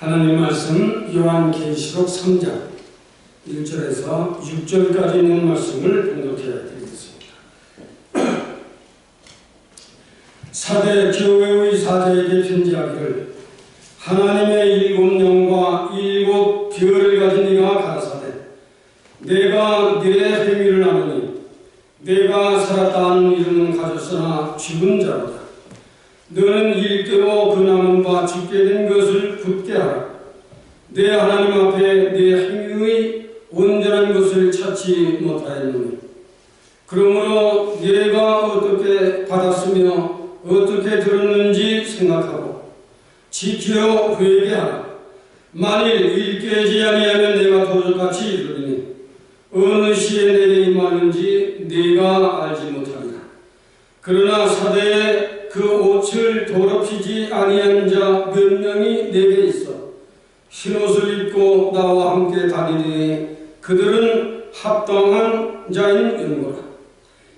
하나님 말씀 요한계시록 3장 1절에서 6절까지 있는 말씀을 봉독해 드리겠습니다. 사대 교회의 사제에게 편지하기를 하나님의 일곱 영과 일곱 별을 가진 이가 가라사대 내가 네 행위를 아노니 내가 살았다 하는 이름은 가졌으나 죽은 자로다. 너는 일대로 그 남은 바 죽게 된 것을 굳게 하라. 내 하나님 앞에 내 행위의 온전한 것을 찾지 못하였느니 그러므로 내가 어떻게 받았으며 어떻게 들었는지 생각하고 지켜 회개하라. 만일 일깨지 아니하면 내가 도적같이 이르리니 어느 시에 내게 임하는지 내가 알지 못하리라. 그러나 사대에 그 옷을 더럽히지 아니한 자 몇 명이 내게 있어 흰옷을 입고 나와 함께 다니니 그들은 합당한 자인 연고라.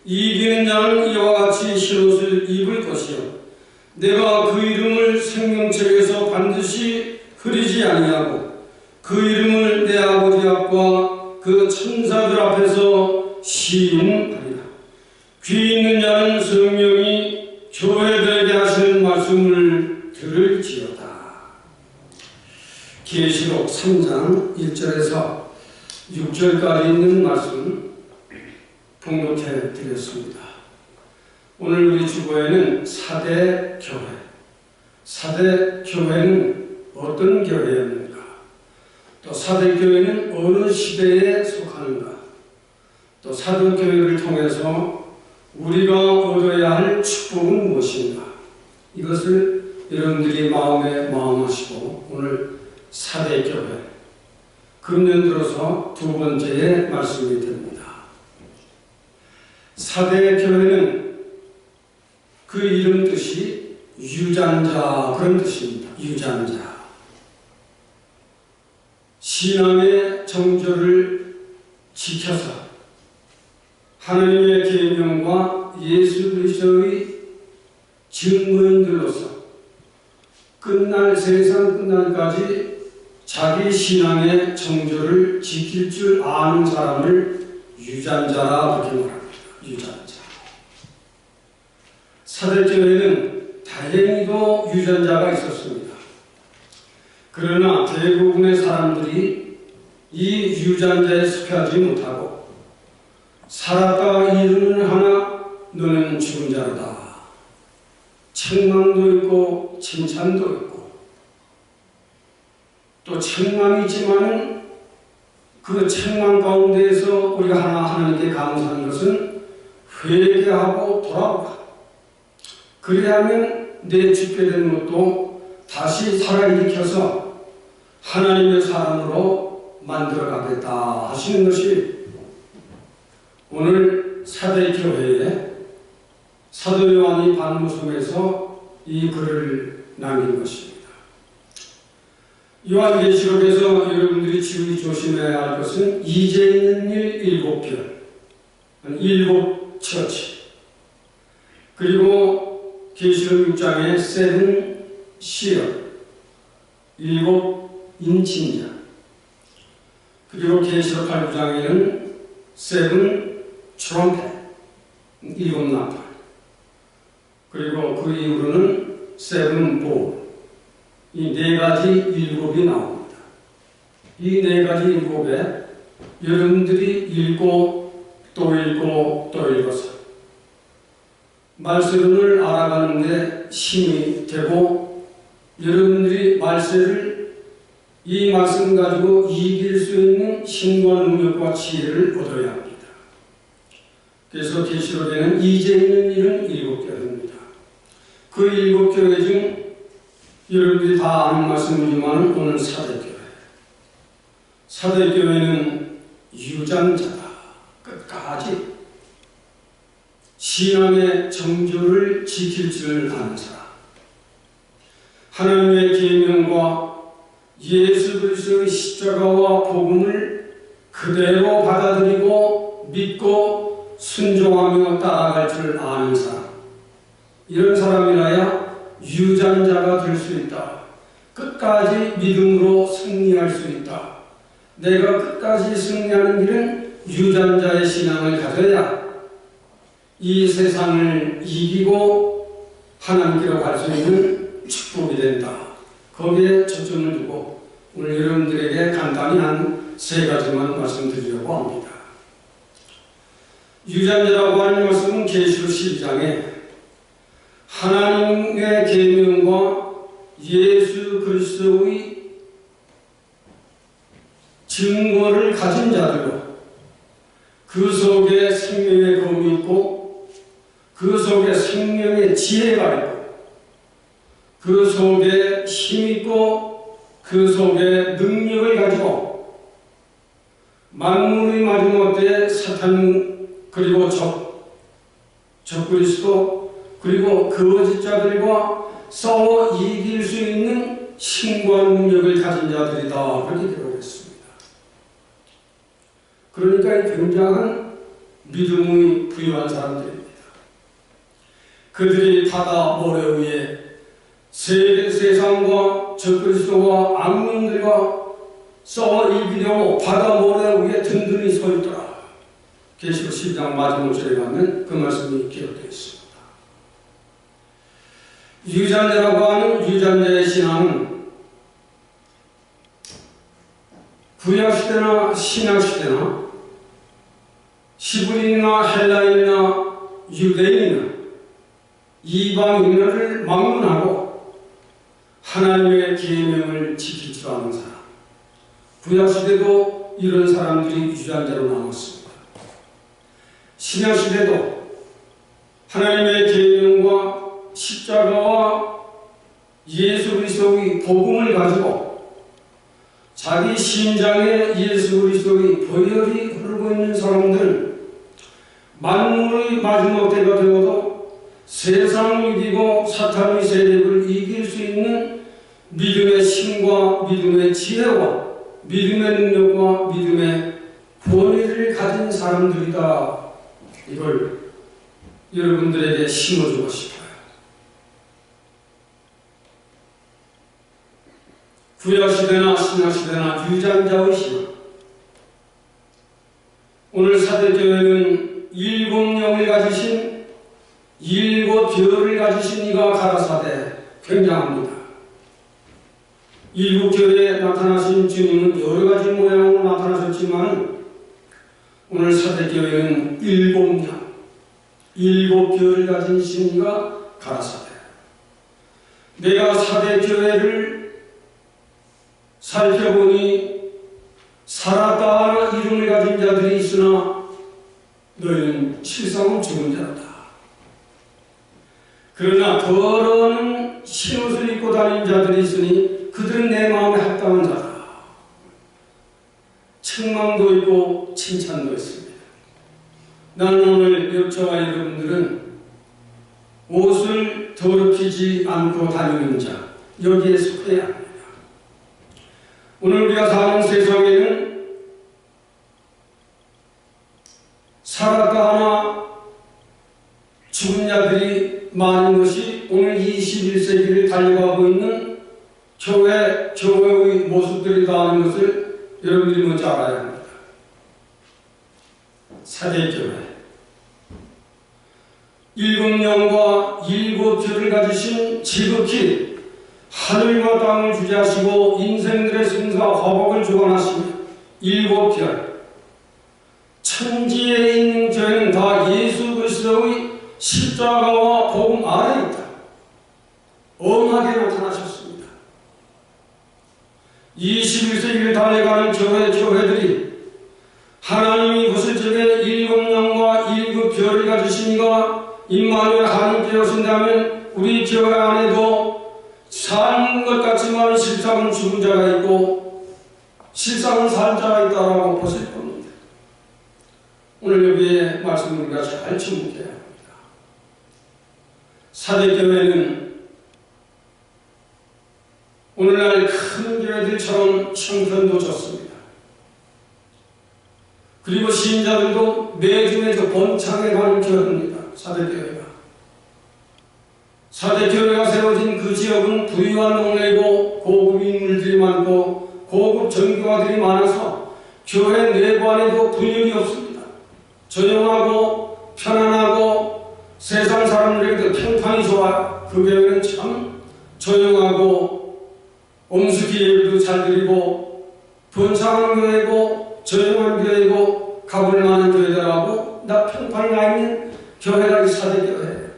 이기는 자는 이와 같이 흰옷을 입을 것이요 내가 그 이름을 생명책에서 반드시 흐리지 아니하고 그 이름을 내 아버지 앞과 그 천사들 앞에서 시인하리라. 귀 있는 자는 성령이 교회들에게 하시는 말씀을 들을지어다. 계시록 3장 1절에서 6절까지 있는 말씀 봉독해 드렸습니다. 오늘 우리 주보에는 사대 교회, 사대 교회는 어떤 교회였는가, 또 사대 교회는 어느 시대에 속하는가, 또 사도 교회를 통해서 우리가 얻어야 할 축복은 무엇인가, 이것을 여러분들이 마음에 마음하시고 오늘 사대교회 금년 들어서 두 번째의 말씀이 됩니다. 사대교회는 그 이름 뜻이 유전자 그런 뜻입니다. 유전자. 신앙의 정절을 지켜서 하나님의 계명과 예수 그리스도의 증거인들로서 끝날 세상 끝날까지 자기 신앙의 정절을 지킬 줄 아는 사람을 유전자라 그렇게 말합니다. 유전자. 사대교회는 다행히도 유전자가 있었습니다. 그러나 대부분의 사람들이 이 유전자에 속하지 못하고 살았다가 이르는 하나 너는 죽은 자로다. 책망도 있고 칭찬도 있고 또 책망이 있지만은 그 책망 가운데에서 우리가 하나님께 감사하는 것은 회개하고 돌아오라. 그래야면 내 죽게 된 것도 다시 살아일으켜서 하나님의 사람으로 만들어가겠다 하시는 것이 오늘 사대교회에 사도 요한이 반모섬에서 이 글을 남긴 것입니다. 요한계시록에서 여러분들이 주의 조심해야 할 것은 이제 있는 일 7별, 7 처치, 그리고 계시록 6장의 7 시력, 7 인칭자, 그리고 계시록 8장에는 7 트럼펫, 7 나팔, 그리고 그 이후로는 7 볼, 이 네 가지 일곱이 나옵니다. 이 네 가지 일곱에 여러분들이 읽고 또 읽고 또 읽어서 말세론을 알아가는 데 힘이 되고 여러분들이 말세를 이 말씀 가지고 이길 수 있는 힘과 능력과 지혜를 얻어야 합니다. 그래서 계시록에는 이제 있는 일은 7교회입니다. 그 7교회 중 여러분들이 다 아는 말씀이지만 오늘 사대교회. 사대교회는 유전자다. 끝까지 신앙의 정조를 지킬 줄 아는 사람. 하나님의 계명과 예수 그리스도의 십자가와 복음을 그대로 받아들이고 믿고 순종하며 따라갈 줄 아는 사람. 이런 사람이라야 유전자가 될 수 있다. 끝까지 믿음으로 승리할 수 있다. 내가 끝까지 승리하는 길은 유전자의 신앙을 가져야 이 세상을 이기고 하나님께로 갈 수 있는 축복이 된다. 거기에 초점을 두고 오늘 여러분들에게 간단히 한 세 가지만 말씀드리려고 합니다. 유전자라고 하는 말씀은 계시록 12장에 하나님의 계명과 예수 그리스도의 증거를 가진 자들로 그 속에 생명의 검이 있고 그 속에 생명의 지혜가 있고 그 속에 힘이 있고 그 속에 능력을 가지고 만물의 마지막 때에 사탄 그리고 적그리스도 그리고 거짓자들과 싸워 이길 수 있는 힘과 능력을 가진 자들이다. 그렇게 기록했습니다. 그러니까 굉장한 믿음의 부유한 사람들입니다. 그들이 바다 모래 위에 세상과 적그리스도와 악령들과 싸워 이기려고 바다 모래 위에 든든히 서 있더라. 계시록 12장 마지막 절에 가면 그 말씀이 기록되어 있습니다. 유전자라고 하는 유전자의 신앙은 구약시대나 신약시대나 히브리인이나 헬라인이나 유대인이나 이방인을 막론하고 하나님의 계명을 지킬 줄 아는 사람, 구약시대도 이런 사람들이 유전자로 남았습니다. 신약시대도 하나님의 계명과 십자가와 예수 그리스도의 복음을 가지고 자기 심장에 예수 그리스도의 보혈이 흐르고 있는 사람들, 만물의 마지막 때가 되어도 세상을 이기고 사탄의 세력을 이길 수 있는 믿음의 힘과 믿음의 지혜와 믿음의 능력과 믿음의 권위를 가진 사람들이다. 이걸 여러분들에게 심어주고 싶어요. 구약시대나 신약시대나 유전자의 신앙. 오늘 사대교회는 7영을 가지신 7별을 가지신 이가 가라사대 굉장합니다. 7교회에 나타나신 주님은 여러가지 모양으로 나타나셨지만 오늘 사대교회는 7명 7별을 가진 신이가 가라사대. 내가 사대교회를 살펴보니 살았다 하는 이름을 가진 자들이 있으나 너희는 실상은 죽은 자다. 그러나 더러운 신옷을 입고 다니는 자들이 있으니 그들은 내 마음에 합당한 자다. 책망도 있고 칭찬도 있습니다. 나는 오늘 저와 여러분들은 옷을 더럽히지 않고 다니는 자, 여기에 속해야 합니다. 오늘 우리가 사는 세상에는 살았다 하나 죽은 자들이 많은 것이 오늘 21세기를 달려가고 있는 교회의 모습들이다 하는 것을 여러분들이 먼저 알아야 합니다. 사대교회 7영과 7별을 가지신 지극히 하늘과 땅을 주재하시고 인생들의 승사와 화복을 주관하시며 7별 천지에 있는 교회는 다 예수 그리스도의 십자가와 복음 아래에 있다. 엄하게 나타나셨습니다. 21세기를 달려가는 교회들이 하나님이 보실 적에 7영과 7별을 가지신 이가 임마누엘 하나님께 오신다면 우리 교회 안에도 사는 것 같지만 실상은 죽은 자가 있고 실상은 산 자가 있다라고 보실 겁니다. 오늘 여기에 말씀을 우리가 잘 주목해야 합니다. 사대교회는 오늘날 큰 교회들처럼 형편도 좋습니다. 그리고 신자들도 매주 번창해 가는 교회입니다. 사대교회가 사대교회가 세워진 그 지역은 부유한 동네이고 고급 인물들이 많고 고급 전교가들이 많아서 교회 내부안에도 분위기 없습니다. 조용하고 편안하고 세상 사람들에게도 평판이 좋아요. 그 교회는 참 조용하고 엄숙히 예배도 잘 드리고 번창한 교회고 조용한 교회고 가볼 만한 교회들하고 나 평판이 나 있는 교회가 이 사대교회예요.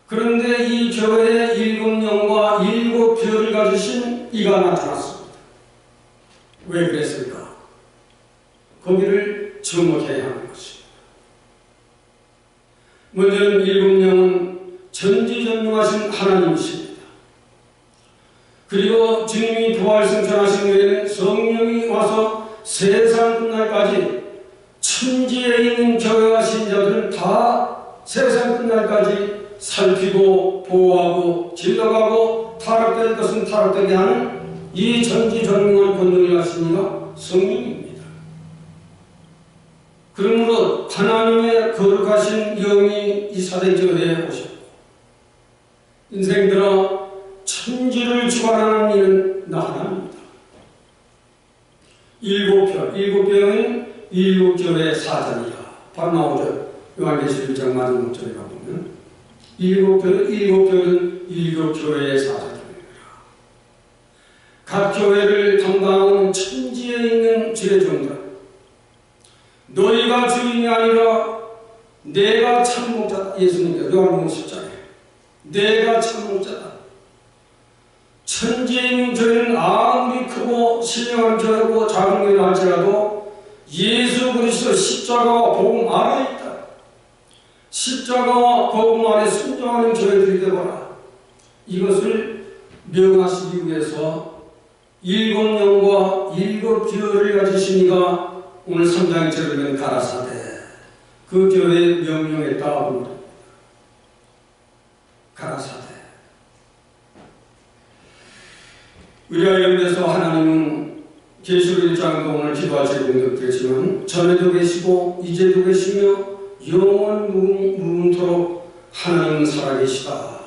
그런데 이 교회에 7영과 7별을 가지신 이가 나타났습니다. 왜 그랬을까? 거기를 주목해야 하는 것입니다. 먼저는 7영은 전지전능하신 하나님이십니다. 그리고 주님이 부활승천하신 후에는 성령이 와서 세상 끝날까지 천지에 있는 교회와 신자들은 다 세상 끝날까지 살피고 보호하고 질러가고 타락될 것은 타락되게 하는 이 전지전능한 권능을 가진 이가 성령입니다. 그러므로 하나님의 거룩하신 영이 이 사대교회에 오셨고 인생들아 천지를 주관하는 이는 나 하나입니다. 7별, 7별은 7교회의 사전이라 바로 나오죠. 요한계시록 1장 마지막 절에 가보면 7별은 7교회의 사전입니다. 각 교회를 담당하는 천지에 있는 주의 종들, 너희가 주인이 아니라 내가 참 목자다. 예수님께서 요한복음 10장에 내가 참 목자다. 천지에 있는 교회는 아무리 크고 신령한 교회고 작은 교회를 할지라도 예수 그리스도 십자가와 복음 안에 있다. 십자가와 복음 안에 순종하는 교회들이 되거라. 이것을 명하시기 위해서 7영과 7별을 가지신 이가 오늘 3장에 제르면 가라사대 그 교회에 명령했다. 가라사대. 우리가 여기에서 하나님은 계시록 1장도 오늘 기도할 때 공격되지만 전에도 계시고 이제도 계시며 영원 무궁토록 하나님은 살아계시다.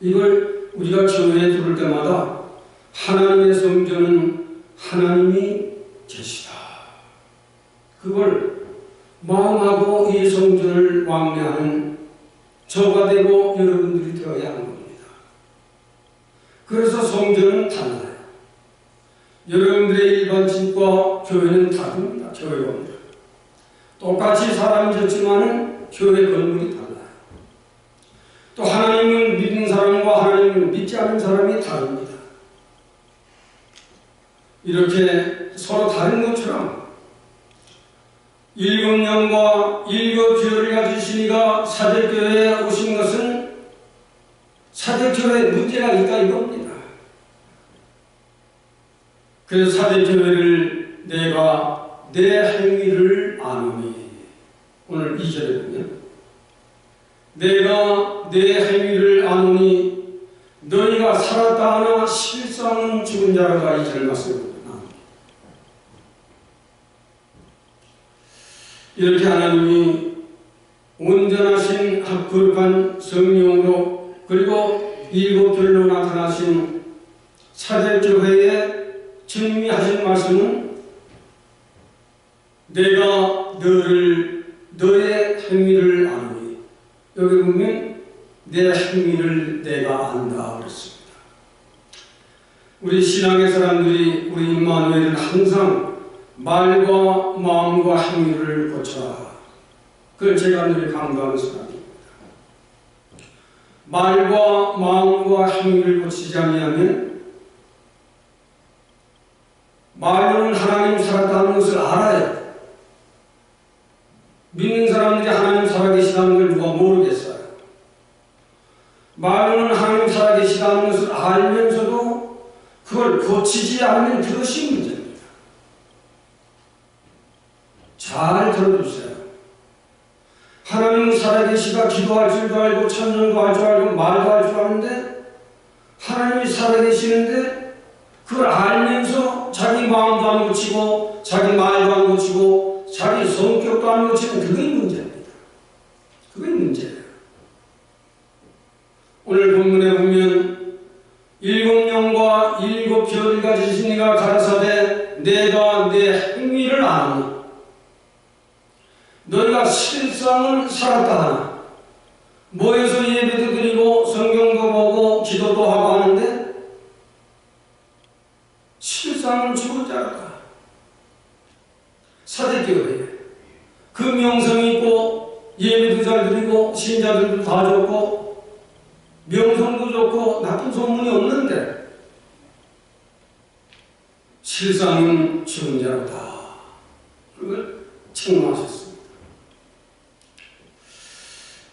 이걸 우리가 교회에 들을 때마다 하나님의 성전은 하나님이 계시다. 그걸 마음하고 이 성전을 왕래하는 저가 되고 여러분들이 되어야 하는 겁니다. 그래서 성전은 달라요. 여러분들의 일반 집과 교회는 다릅니다. 교회 건물. 똑같이 사람이 졌지만은 교회 건물이 달라요. 또 하나님을 믿는 사람과 하나님을 믿지 않는 사람이 다릅니다. 이렇게 서로 다른 것처럼 7영과 7별을 가지신 이가 사대교회에 오신 것은 사대교회에 문제가 있다 이겁니다. 그래서 사대교회를 내가 내 행위를 아노니 오늘 2절에 보면 내가 내 행위를 아노니 너희가 살았다 하나 실상은 죽은 자라가 2절 말씀입니다. 이렇게 하나님이 온전하신 거룩한 성령으로 그리고 7별로 나타나신 사대교회에 주님이 하신 말씀은 내가 너의 행위를 아노니 여기 보면 내 행위를 내가 안다 그랬습니다. 우리 신앙의 사람들이 우리 임마누엘은 항상 말과 마음과 행위를 고쳐라. 그걸 제가 늘 강조하는 사람입니다. 말과 마음과 행위를 고치지 아니하면 말로는 하나님 살았다는 것을 알아요. 믿는 사람들이 하나님 살아계시다는 걸 누가 모르겠어요. 말로는 하나님 살아계시다는 것을 알면서도 그걸 고치지 않는 그것이 문제입니다. 잘 들어주세요. 하나님은 살아계시다 기도할 줄도 알고 찬송도 할 줄 알고 말도 할 줄 아는데 하나님이 살아계시는데 그걸 알면서 자기 마음도 안 고치고 자기 말도 안 고치고 자기 성격도 안 고치는 그게 문제입니다. 그게 문제예요. 본문에 보면 일곱 영과 일곱 별을 가지신 이가 가라사대 내가 내 행위를 아노니 너희가 실상은 살았다 하나 모여서 예배도 드리고 성경도 보고 기도도 하고 하는데 실상은 죽은 자라다. 사대교회 그 명성이 있고 예배도 잘 드리고 신자들도 다 좋고 명성도 좋고 나쁜 소문이 없는데 실상은 죽은 자라다. 그걸 책망하셨습니다.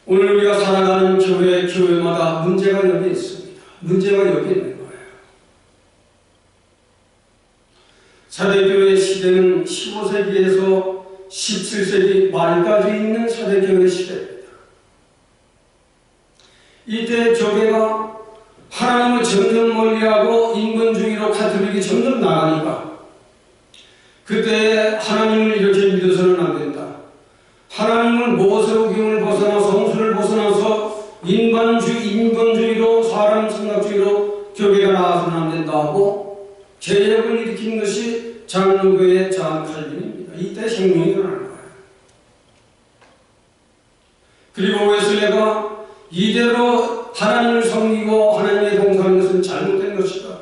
오늘 우리가 살아가는 교회마다 문제가 여기 있습니다. 문제가 여기 있는 거예요. 사대교회 시대는 15세기에서 17세기 말까지 있는 사대교회 시대입니다. 이때 교회가 하나님을 점점 멀리하고 인본주의로 가톨릭이 점점 나가니까 그때 하나님을 이렇게 믿어서는 안 된다. 하나님을 모세오경을 벗어나 성수를 벗어나서 인본주의로 사람 생각주의로 교회가 나가서는 안 된다 하고 개혁을 일으킨 것이 장로교의 잔 칼빈입니다. 이때 혁명이 일어나는 거예요. 그리고 웨슬레가 이대로 하나님을 섬기고 하나님의 동사하는 것은 잘못된 것이다.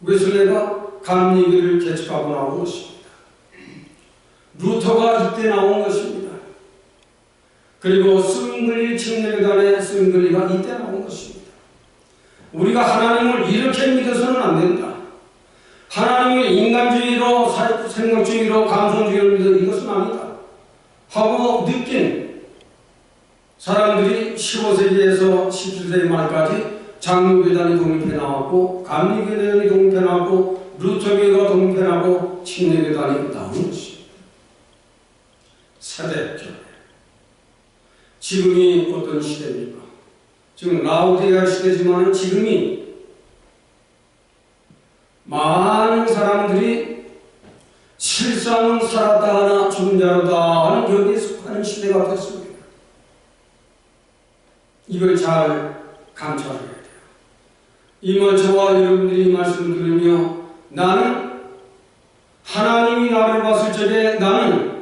웨슬레가 감리교를 개척하고 나온 것입니다. 루터가 이때 나온 것입니다. 그리고 스윙글리 침례교단의 스윙글리가 이때 나온 것입니다. 우리가 하나님을 이렇게 믿어서는 안 된다. 하나님을 인간주의로 생각주의로 감성주의로 믿어 이것은 아니다 하고 느낀 사람들이 15세기에서 17세기 말까지 장로교단이 독립해 나왔고 감리교단이 독립해 나왔고 루터교가 독립해 나고 침례교단이 나온 것입니다. 사대교회 지금이 어떤 시대입니까? 지금 라오디게아 시대지만 지금이 많은 사람들이 실상은 살았다 하나 죽은 자로다 하는 여기에 속하는 시대가 됐습니다. 이걸 잘 감찰해야 돼요. 이말 저와 여러분들이 이 말씀을 들으며 나는 하나님이 나를 봤을 적에 나는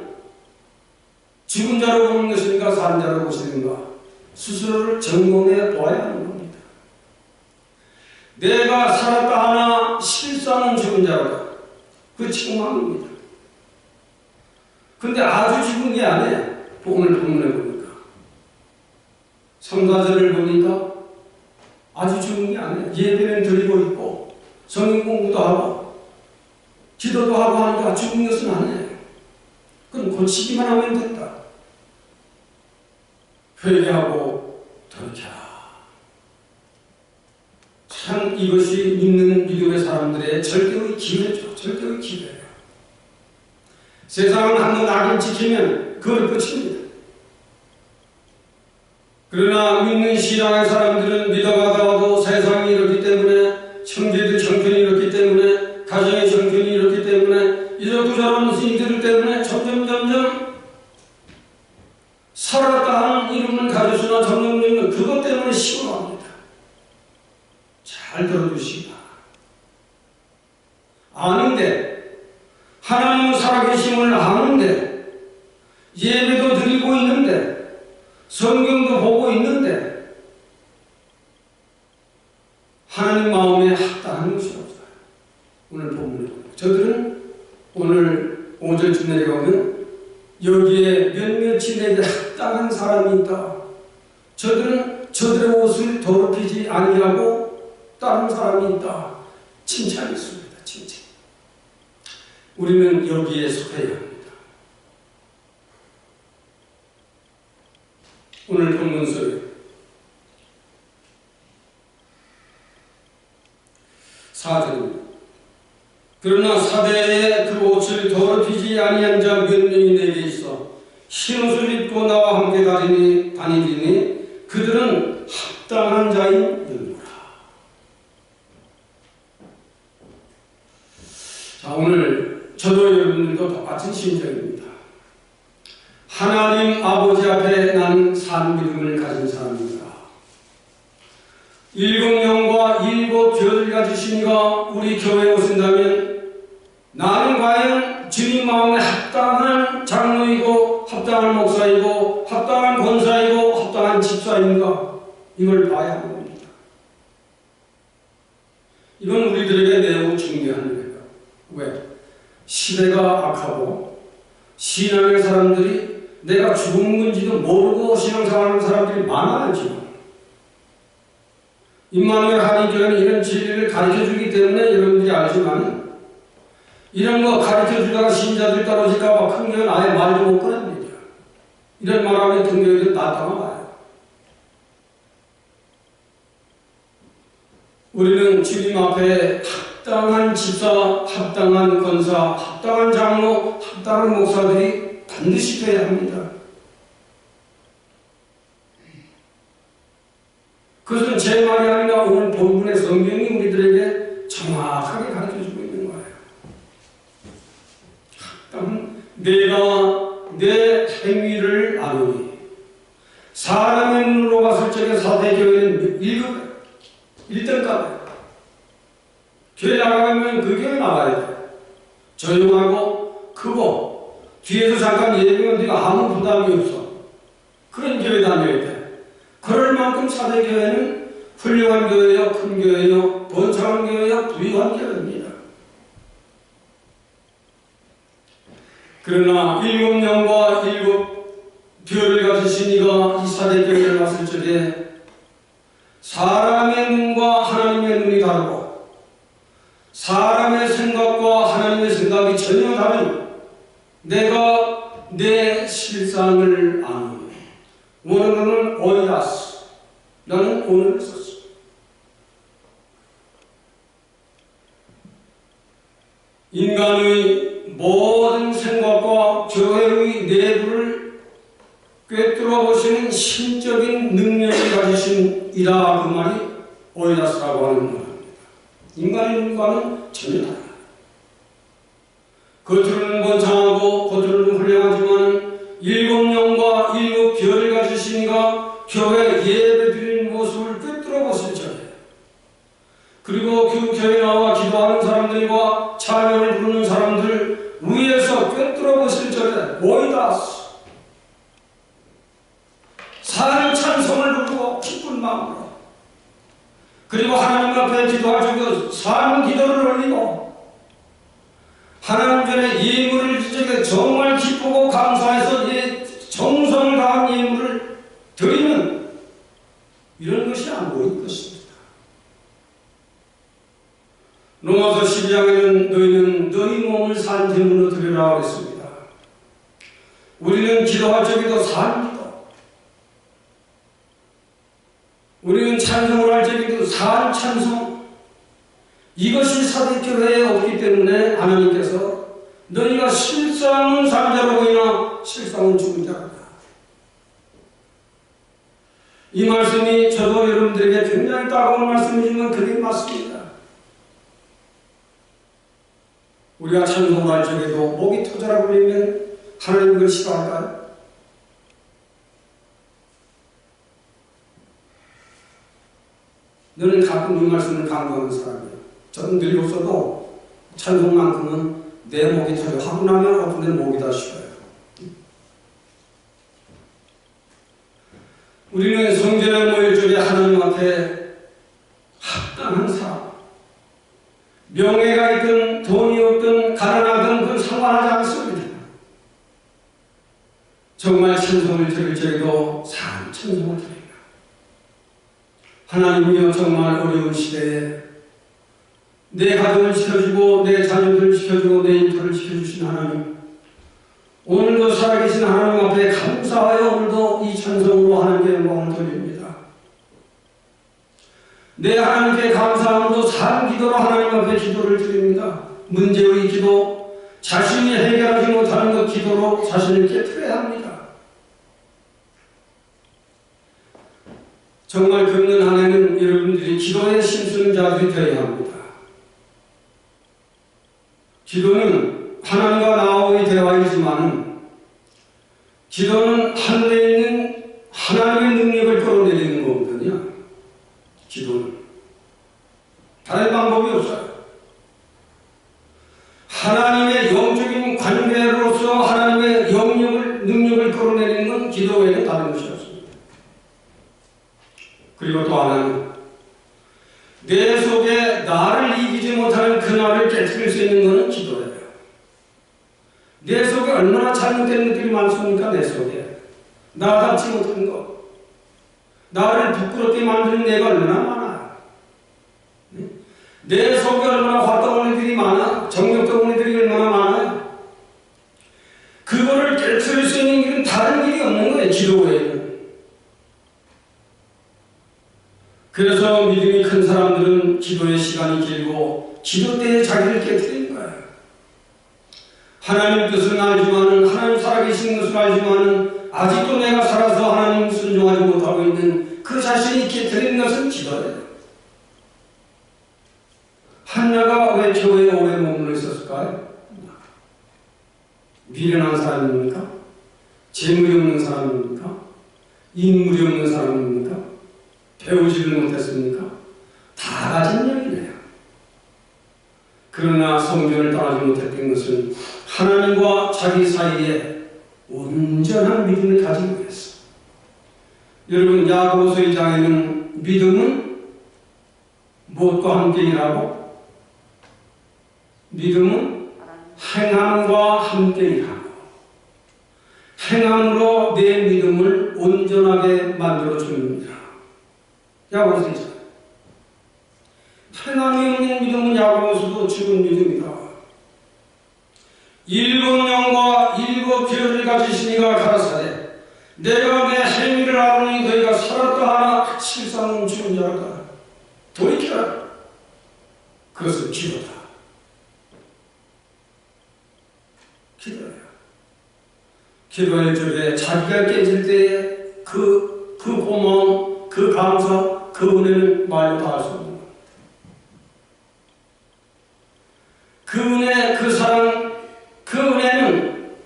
죽은 자로 보는 것인가 산 자로 보시는가 스스로를 점검해 보아야 하는 겁니다. 내가 살았다 하나 실상은 죽은 자로다. 그 책망입니다. 근데 아주 죽은 게 아니에요. 오늘 본문에 보니까 3, 4절을 보니까 아주 죽은 게 아니에요. 예배는 드리고 있고 성경 공부도 하고 기도도 하고 하니까 죽은 것은 아니에요. 그럼 고치기만 하면 된다. 회개하고 돌이켜라. 참 이것이 믿는 믿음의 사람들의 절대의 기회죠. 절대의 기회예요. 세상은 한번 악을 지키면 그걸 끝입니다. 그러나 믿는 신앙의 사람들은 믿어가다가도 세상이 이렇기 때문에 형제들 형편이 이렇기 때문에 가정의 형편이 이렇기 때문에 이렇고 저런 이들 때문에 점점 살았다 하는 이름은 가졌으나 점점 그것 때문에 시원합니다. 잘 들어주시기 바랍니다. 아는데 하나님은 살아계심을 아는데 예배도 드리고 있는데 성경도 보고 있는데 하나님 마음에 합당한 것이 없어요. 오늘 본문에 저들은 오늘 5절쯤 내려가면 여기에 몇몇이 내게 합당한 사람이 있다. 저들은 저들의 옷을 더럽히지 아니하고 다른 사람이 있다. 칭찬이 있습니다. 칭찬. 우리는 여기에 속해야 합니다. 오늘 본문서에 4절입니다. 그러나 사대에 그 옷을 더럽히지 아니한 자 몇 명이 내게 있어 흰옷을 입고 나와 함께 다니리니 그들은 합당한 자이니라. 자, 오늘 저도 여러분들도 똑같은 심정입니다. 하나님 아버지 앞에 나는 산 믿음을 가진 사람입니다. 일곱 영과 일곱 별을 가지시니가 우리 교회에 오신다면 나는 과연 주님 마음에 합당한 장로이고 합당한 목사이고 합당한 권사이고 합당한 집사인가, 이걸 봐야 하는 겁니다. 이건 우리들에게 매우 중요한 일이에요. 왜? 시대가 악하고 신앙의 사람들이 내가 죽은 건지도 모르고 신앙생활하는 사람들이 많아요. 지금 임마누엘 한인교회는 이런 진리를 가르쳐주기 때문에 여러분들이 알지만, 이런 거 가르쳐주다가 신자들 떨어질까 봐 큰 교회는 아예 말도 못 꺼냅니다. 이런 말하면 큰 교회들 나타나봐요. 우리는 주님 앞에 합당한 집사, 합당한 권사, 합당한 장로, 합당한 목사들이 반드시 돼야 합니다. 그것은 제 말이 아니라 오늘 본문의 성경이 우리들에게 정확하게 가르쳐주고 있는 거예요. 내가 내 행위를 아노니. 사람의 눈으로 봤을 적에 사대교회는 1등급이에요. 교회 나가면 그 교회 나가야 돼. 조용하고 크고 뒤에서 잠깐 얘기하면 네가 아무 부담이 없어. 그런 교회 다녀야 돼. 그럴 만큼 사대교회는 훌륭한 교회요, 큰 교회요, 번창한 교회요, 부유한 교회입니다. 그러나 일곱 영과 일곱 별을 가지시니가 이 사대교회를 봤을 적에 사람의 눈과 하나님의 눈이 다르고 사람의 생각과 하나님의 생각이 전혀 다른, 내가 내 실상을 아노니. 원어는 오이다스, 나는 오늘을 썼어. 인간의 모든 생각과 교회의 내부를 꿰뚫어 보시는 신적인 능력을 가지신 이라, 그 말이 오이다스라고 하는 말입니다. 인간의 눈과는 전혀 달라요. 겉으로는 번창하고 겉으로는 훌륭하지만 일곱 영과 일곱 별을 가지시니가 교회 예배드리는 모습을 꿰뚫어 보실 적에, 그리고 그 교회 나와 기도하는 사람들과 찬양을 부르는 사람들 위에서 꿰뚫어 보실 적에 오이다스, 사는 찬송을 부르고 기쁜 마음으로, 그리고 하나님 앞에 기도할 적에 사는 기도를 올리고 하나님 전에 예물을 드리게 정말 기쁘고 감사해서 정성을 다한 예물을 드리는 이런 것이 안 보일 것입니다. 로마서 12장에는 너희는 너희 몸을 산 제물로 드리라고 했습니다. 우리는 기도할 적에도 산 기도, 우리는 찬송을 할 적에도 산 찬송, 이것이 사대교회에 없기 때문에 하나님께서 너희가 실상은 산자로 보이나 실상은 죽은 자로다. 이 말씀이 저도 여러분들에게 굉장히 따가운 말씀이지만 그게 맞습니다. 우리가 찬송을 할 적에도 목이 터져라 그러면 하나님 그걸 싫어할까요? 너는 가끔 이 말씀을 강조하는 사람이에요. 저는 늙었어도 찬송만큼은 내 목이 터져. 하고 나면 어떤 데는 목이 다 쉬어요. 우리는 성전에 모일 적에 하나님 앞에 합당한 사람, 명예가 있든 돈이 없든 가난하든 그건 상관하지 않습니다. 정말 찬송을 드릴 적에도 산 찬송을 드립니다. 하나님이여, 정말 어려운 시대에 내 가정을 지켜주고 내 자녀들을 지켜주고 내 인터를 지켜주신 하나님, 오늘도 살아계신 하나님 앞에 감사하여 오늘도 이 찬송으로 하나님께 영광을 돌립니다. 내 하나님께 감사함으로 산 기도로 하나님 앞에 기도를 드립니다. 문제의 기도, 자신이 해결하지 못하는 것 기도로 자신을 깨트려야 합니다. 정말 긁는 한 해는 여러분들이 기도에 힘쓰는 자들이 되어야 합니다. 기도는 하나님과 나와의 대화이지만 기도는 하늘에 있는 하나님의 능력을 끌어내리는 거거든요. 기도는. 다른 방법이 없어요. 하나님의 영적인 관계로서 하나님의 능력을 끌어내리는 건 기도 외에는 다른 것이 없습니다. 그리고 또 하나는 내 속에 나를 이기지 못하는 그 나를 깨뜨릴 수 있는 것은 기도예요. 내 속에 얼마나 잘못된 것들이 많습니까? 내 속에 나답지 못한 것, 나를 부끄럽게 만드는 내가 얼마나 많아요. 내 속에 얼마나 활동하는 일들이 많아, 정력적인 일들이 얼마나 많아요. 그거를 깨뜨릴 수 있는 길은 다른 길이 없는 거예요. 기도 외에는. 그래서 믿음이 큰 사람들은 기도의 시간이 길고 기도 때에 자기를 깨뜨리는 거예요. 하나님 뜻을 알지만은, 하나님 살아계신 것을 알지만은 아직도 내가 살아서 하나님 순종하지 못하고 있는 그 자신이 깨뜨리는 것은 기도예요. 한나가 왜 교회에 오래 머물러 있었을까요? 미련한 사람입니까? 재물이 없는 사람입니까? 인물이 없는 사람입니까? 배우지를 못했습니까? 다 가진 영이네요. 그러나 성전을 떠나지 못했던 것은 하나님과 자기 사이에 온전한 믿음을 가지고 있어. 여러분, 야고보서 2장에는 믿음은 무엇과 함께 일하고 믿음은 행함과 함께 일하고 행함으로 내 믿음을 온전하게 만들어 줍니다. 야고보서 2장. 행함이 없는 믿음은 야고보서도 죽은 믿음이다. 7 영과 7 별을 가지시니가 가라사대 내가 내 행위를 알으니 너희가 살았다 하나 실상은 죽은 자로다. 돌이켜라. 그것은 기도다. 기도예요. 기도의 적에 자기가 깨질 때에 그 고마움, 그 감사, 그 은혜는 말로 다 할 수 없는 겁니다. 그 은혜, 그 사랑, 그 은혜는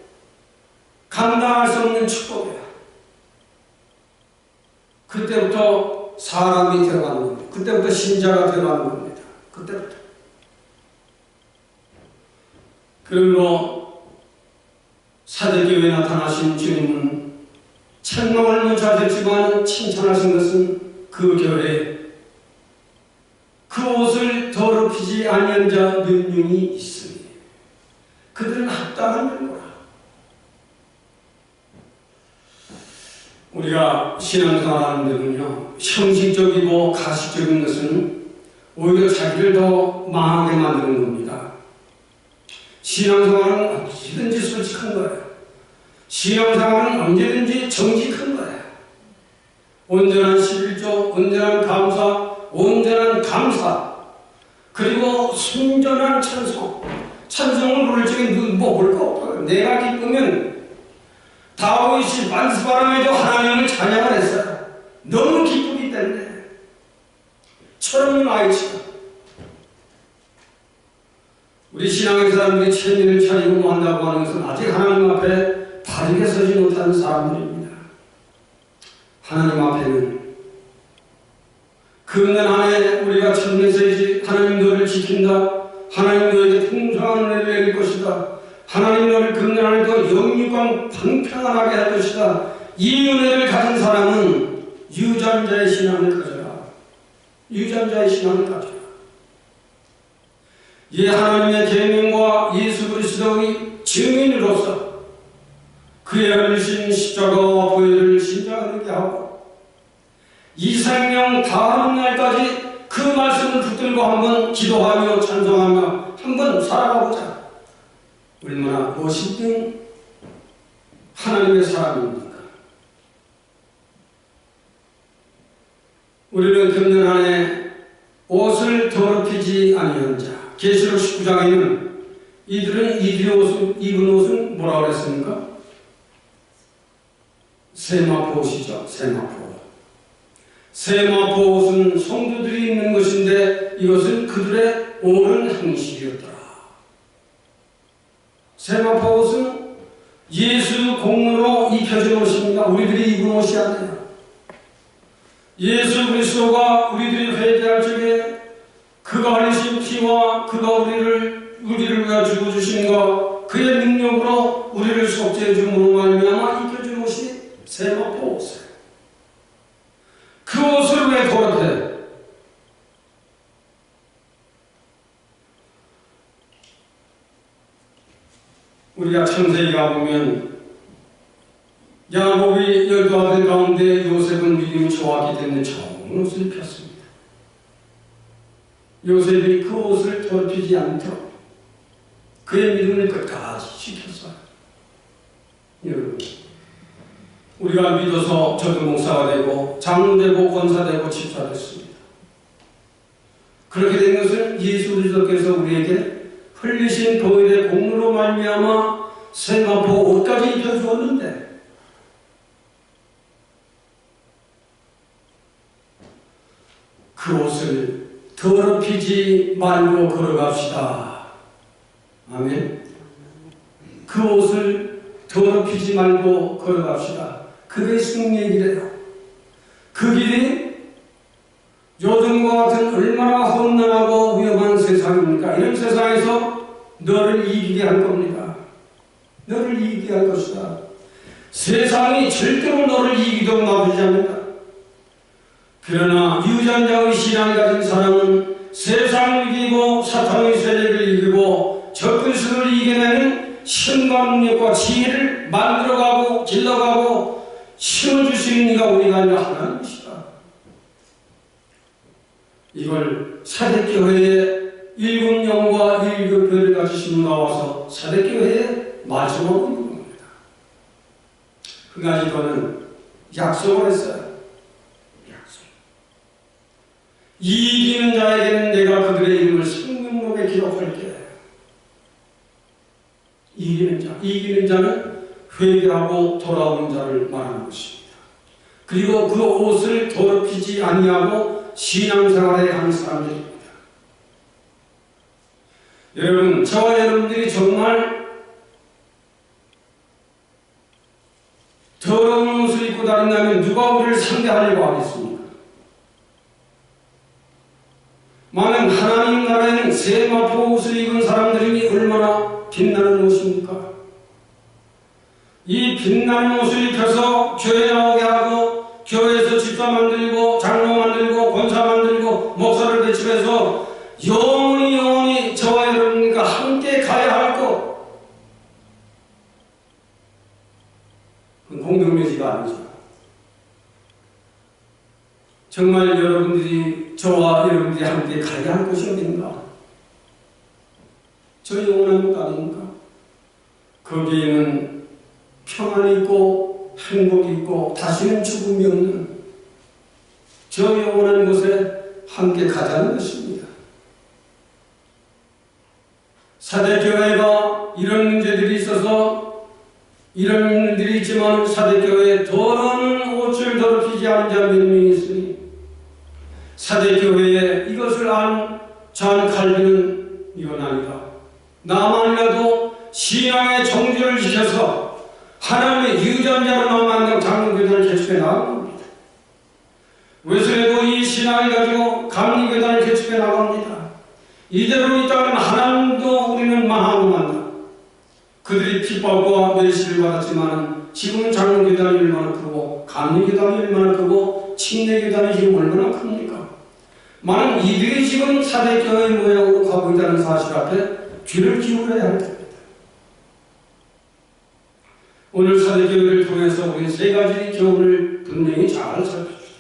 감당할 수 없는 축복이야. 그때부터 사람이 들어가는 겁니다. 그때부터 신자가 들어가는 겁니다. 그때부터. 그리고 사대교회에 나타나신 주님은 책망을 못 하셨지만 칭찬하신 것은 그 교회에 그 옷을 더럽히지 아니한 자 몇 명이 있으니 그들은 합당한 자로라. 우리가 신앙생활하는 데는요, 형식적이고 가식적인 것은 오히려 자기를 더 망하게 만드는 겁니다. 신앙생활은 언제든지 솔직한 거예요. 신앙생활은 언제든지 정직한 거예요. 온전한 11조, 온전한 감사, 온전한 감사, 그리고 순전한 찬송. 찬송을 부를 적에 볼 거 없어요. 내가 기쁘면 다윗이 만스바람에도 하나님을 찬양을 했어요. 너무 기쁘기 때문에. 철없는 아이처럼. 우리 신앙의 사람들이 체면을 차리고 한다고 하는 것은 아직 하나님 앞에 바르게 서지 못하는 사람들입니다. 하나님 앞에는 금년 한 해 우리가 참내서야지 하나님 너를 지킨다. 하나님 너에게 풍성한 은혜를 내릴 것이다. 하나님 너를 금년 한 해도 영육간 평평하게 할 것이다. 이 은혜를 가진 사람은 유전자의 신앙을 가져라. 유전자의 신앙을 가져라. 이 하나님의 계명과 예수 그리스도의 증인으로서 그의 어리신 십자가와 보혈을 신장하게 하고 이 생명 다음 날까지 그 말씀을 붙들고 한번 기도하며 찬송하며 한번 살아가보자. 얼마나 멋있는 하나님의 사람입니까? 우리는 금년 안에 옷을 더럽히지 아니한 자. 계시록 19장에는 이들이 옷을 입은 옷은 뭐라고 그랬습니까? 세마포 옷이죠. 세마포. 세마포 옷은 성도들이 입는 것인데 이것은 그들의 옳은 행실이었더라. 세마포 옷은 예수 공로로 입혀진 옷입니다. 우리들이 입은 옷이 아니에요. 예수 그리스도가 우리들이 회개할 적에 그가 흘리신 피와 그가 우리를 위하여 죽어주신 것, 그의 능력으로 우리를 속죄해 줌으로 말미암아 입혀준 옷이 세마포 옷이에요. 그 옷을 왜 더럽게? 우리가 창세기 가보면 야곱이 12아들 가운데 요셉은 믿음이 좋았기 때문에 좋은 옷을 입혔습니다. 요셉이 그 옷을 더럽히지 않도록 그의 믿음을 끝까지 지켰어요. 여러분, 우리가 믿어서 저도 목사가 되고 장로되고 권사되고 집사됐습니다. 그렇게 된 것은 예수 그리스도께서 우리에게 흘리신 보혈의 공로로 말미암아 세마포 옷까지 입혀주었는데, 그 옷을 더럽히지 말고 걸어갑시다. 아멘. 그 옷을 더럽히지 말고 걸어갑시다. 그게 승리의 길이에요. 그 길이 요즘과 같은 얼마나 험난하고 위험한 세상입니까? 이런 세상에서 너를 이기게 할 겁니다. 너를 이기게 할 것이다. 세상이 절대로 너를 이기도록 놔두지 않는다. 그러나 유전자의 신앙을 가진 사람은 세상을 이기고 사탄의 세력을 이기고 적그리스도를 이겨내는 신과 능력과 지혜를 만들어가고 길러가고 심어주시는 이가 우리가 아니라 하나님이시다. 이걸 사대교회의 7영과 7별을 가지신 분 나와서 사대교회에 말씀하고 있는 겁니다. 그 가지고는 약속을 했어요. 이기는 자에게는 내가 그들의 이름을 생명록에 기록할게. 이기는 자는 회개하고 돌아오는 자를 말하는 것입니다. 그리고 그 옷을 더럽히지 아니하고 신앙생활에 하는 사람들입니다. 여러분, 저와 여러분들이 정말 더러운 옷을 입고 다닌다면 누가 우리를 상대하려고 하겠습니까? 만약 하나님 나라에는 세마포 옷을 입은 사람들이 얼마나 빛나는 옷입니까? 이 빛나는 옷을 입혀서 교회 나오게 하고 교회에서 집사 만들고 장로 만들고 권사 만들고 목사를 배출해서 영원히 저와 여러분과 함께 가야 할 것, 그건 공동묘지가 아니죠. 정말 여러분들이 저와 여러분들이 함께 가야 할 곳이 어딘가? 저 영원한 곳 아닙니까? 거기에는 평안이 있고 행복이 있고 다시는 죽음이 없는 저 영원한 곳에 함께 가자는 것입니다. 사대교회가 이런 문제들이 있어서 이런 문제들이 있지만 사대교회에 더러운 옷을 더럽히지 않은 자 몇 명이 있으니 사대교회에 이것을 안 잔 칼빈은 이건 아니다. 나만이라도 신앙의 정죄를 지켜서 하나님의 유전자로 만든 장로교단을 개척해 나가는 겁니다. 웨슬레도 이 신앙을 가지고 감리교단을 개척해 나갑니다. 이대로 있다면 하나님도 우리는 망하고 만다. 그들이 핍박과 멸시를 받았지만 지금은 장로교단이 얼마나 크고 감리교단이 얼마나 크고 침례교단이 지금 얼마나 큽니까? 만약 이들이 지금 사대교회의 모양으로 가고 있다는 사실 앞에 귀를 기울여야 할 겁니다. 오늘 사대교회를 통해서 우리 세 가지 교훈을 분명히 잘 살펴줍시다.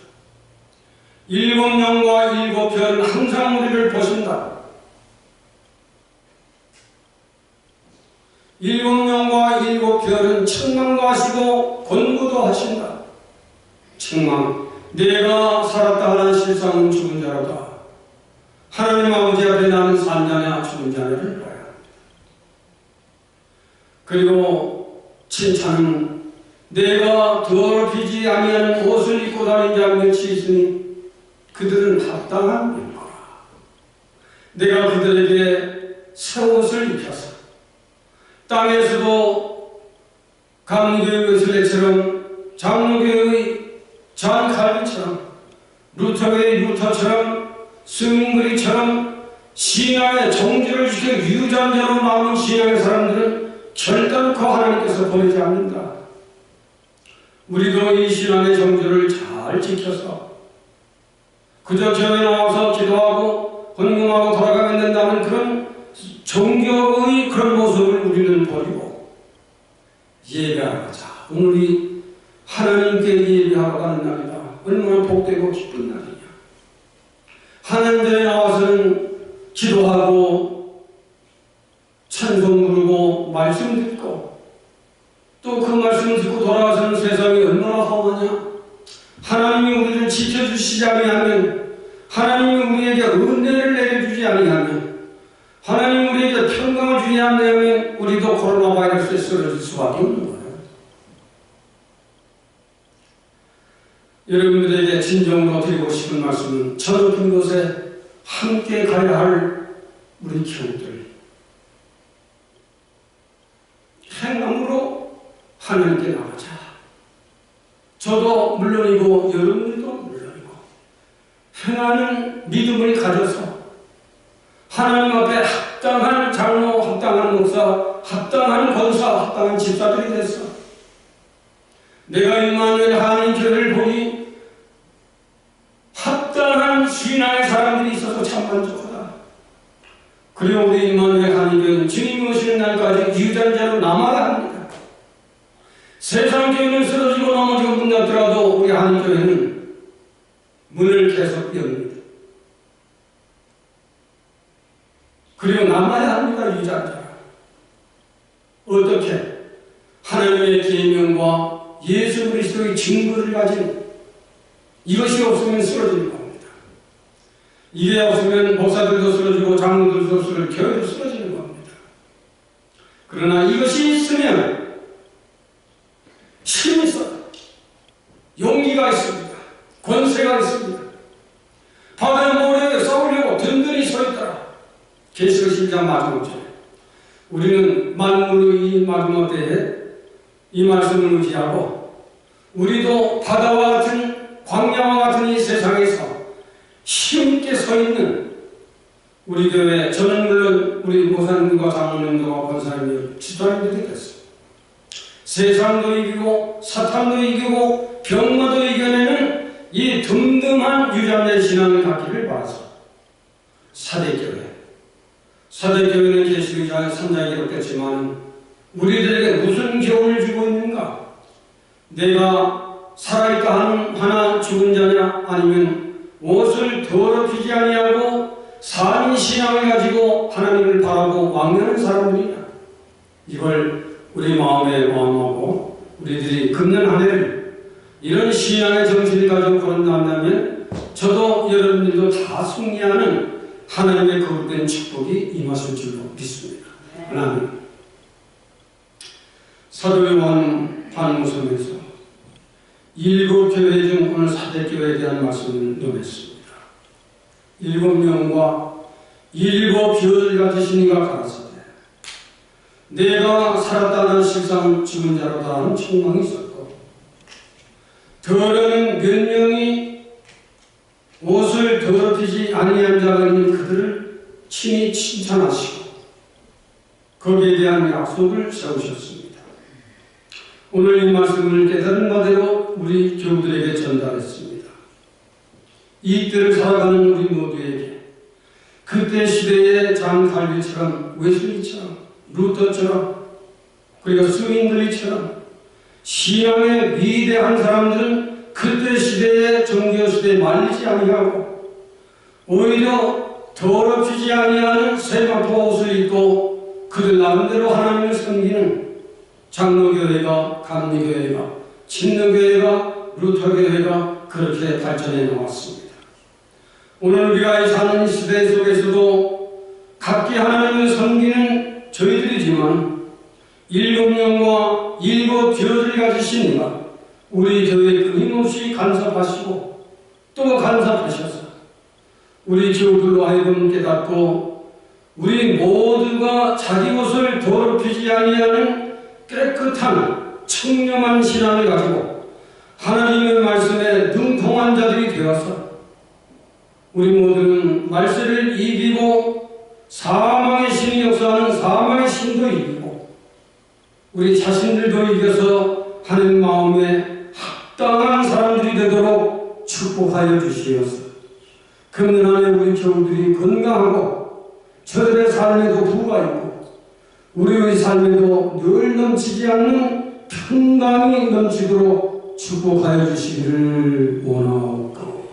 7영과 7별은 항상 우리를 보신다. 7영과 7별은 책망도 하시고 권고도 하신다. 책망, 내가 살았다 하는 실상은 죽은 자로다. 하나님 아버지 앞에 나는 산자냐 죽은 자냐를 봐야 합니다. 그리고 칭찬은 내가 더럽히지 아니하는 옷을 입고 다닌 자가 몇이 있으니 그들은 합당한 일이라. 내가 그들에게 새 옷을 입혀서 땅에서도 감리교의 웨슬레처럼 장로교의 잔 칼빈처럼 루터의 루터처럼 스윙그리처럼 신앙의 정지를 지켜 유전자로 남은 신앙의 사람들은 결단코 하나님께서 버리지 않는다. 우리도 이 신앙의 정조를 잘 지켜서 그저 교회 나와서 기도하고 헌금하고 돌아가면 된다는 그런 종교의 그런 모습을 우리는 버리고 예배하자. 오늘이 하나님께 예배하러 가는 날이다. 얼마나 복되고 기쁜 날이냐. 하나님께 나와서는 기도하고 찬송 부르고 말씀 듣고 또 그 말씀 듣고 돌아와서는 세상이 얼마나 험하냐. 하나님이 우리를 지켜주시지 아니하면, 하나님이 우리에게 은혜를 내려주지 아니하면, 하나님이 우리에게 평강을 주지 않으면 우리도 코로나 바이러스에 쓰러질 수밖에 없는 거예요. 여러분들에게 진정으로 드리고 싶은 말씀은 저 높은 곳에 함께 가야 할 우리 교우들, 행함으로 하나님께 나가자. 저도 물론이고 여러분들도 물론이고 행하는 믿음을 가져서 하나님 앞에 합당한 장로, 합당한 목사, 합당한 권사, 합당한 집사들이 됐어. 내가 임마누엘 한인교회를 보니 합당한 신앙의 사람들이 있어서 참 만족하다. 그리고 우리 임마누엘 한인교회는 주님이 오시는 날까지 유전자로 남아야 합니다. 세상 교회는 쓰러지고 넘어지고 문 닫더라도 우리 한인교회는 문을 계속 엽니다. 그리고 남아야 합니다. 유전자가. 어떻게? 하나님의 계명과 예수 그리스도의 증거를 가진 이것이 없으면 쓰러지는 겁니다. 이게 없으면 목사들도 쓰러지고 장로들도 쓰러지고 교회도 쓰러지는 겁니다. 그러나 이것이 있으면 힘이 있어요. 용기가 있습니다. 권세가 있습니다. 바다의 모래에 싸우려고 든든히 서 있더라. 계시록 1장 마지막 절에 우리는 만물의 이 마지막 때에 이 말씀을 의지하고 우리도 바다와 같은 광야와 같은 이 세상에서 힘있게 서 있는 우리 교회, 저는 물론 우리 목사님과 장로님과 권사님들, 지도자님들이 됐습니다. 세상도 이기고 사탄도 이기고 병마도 이겨내는 이 든든한 유전자 신앙을 갖기를 바라서 사대교회는 계시록 3장에 기록됐지만 우리들에게 무슨 교훈을 주고 있는가? 내가 살아있다 하나 죽은 자냐, 아니면 옷을 더럽히지 아니하고 산 신앙을 가지고 하나님을 바라고 왕래하는 사람들이냐? 이걸 우리 마음에 마음하고 우리들이 금년 한 해를 이런 신앙의 정신을 가지고 걸어나간다면 저도 여러분들도 다 승리하는 하나님의 거룩된 축복이 임하실 줄로 믿습니다. 하나님, 사도 요한 반응서에서 7교회 중 오늘 사대교회에 대한 말씀을 논했습니다. 7명과 7별을 가지신 이가 가라사대 내가 살았다는 실상 죽은 자로다 하는 책망이 있었고, 더러는 몇 명이 옷을 더럽히지 아니한 자가 있는 그들을 친히 칭찬하시고 거기에 대한 약속을 세우셨습니다. 오늘 이 말씀을 깨달은 바대로 우리 교우들에게 전달했습니다. 이 때를 살아가는 우리 모두에게 그때 시대의 장 칼빈처럼, 웨슬리처럼, 루터처럼, 그리고 스윙글리처럼 신앙의 위대한 사람들은 그때 시대의 종교시대에 말리지 아니하고 오히려 더럽히지 아니하는 세마포 옷을 입고 그들 나름대로 하나님을 섬기는 장로교회가, 감리교회가, 침노교회가, 루터교회가 그렇게 발전해 나왔습니다. 오늘 우리가 사는 시대 속에서도 각기 하나님을 섬기는 저희들이지만 7명과 7별을 가지신 이가 우리 교회에 끊임없이 간섭하시고 또 간섭하셔서 우리 교우들로 하여금 깨닫고 우리 모두가 자기 옷을 더럽히지 아니하는 깨끗한 청렴한 신앙을 가지고 하나님의 말씀에 능통한 자들이 되어서 우리 모두는 말세를 이기고 사망의 신이 역사하는 사망의 신도 이기고 우리 자신들도 이겨서 하나님 마음에 합당한 사람들이 되도록 축복하여 주시옵소서. 금년 안에 우리 교우들이 건강하고 저들의 삶에도 부가 있고 우리의 삶에도 늘 넘치지 않는 평강이 넘치도록 축복하여 주시기를 원하옵고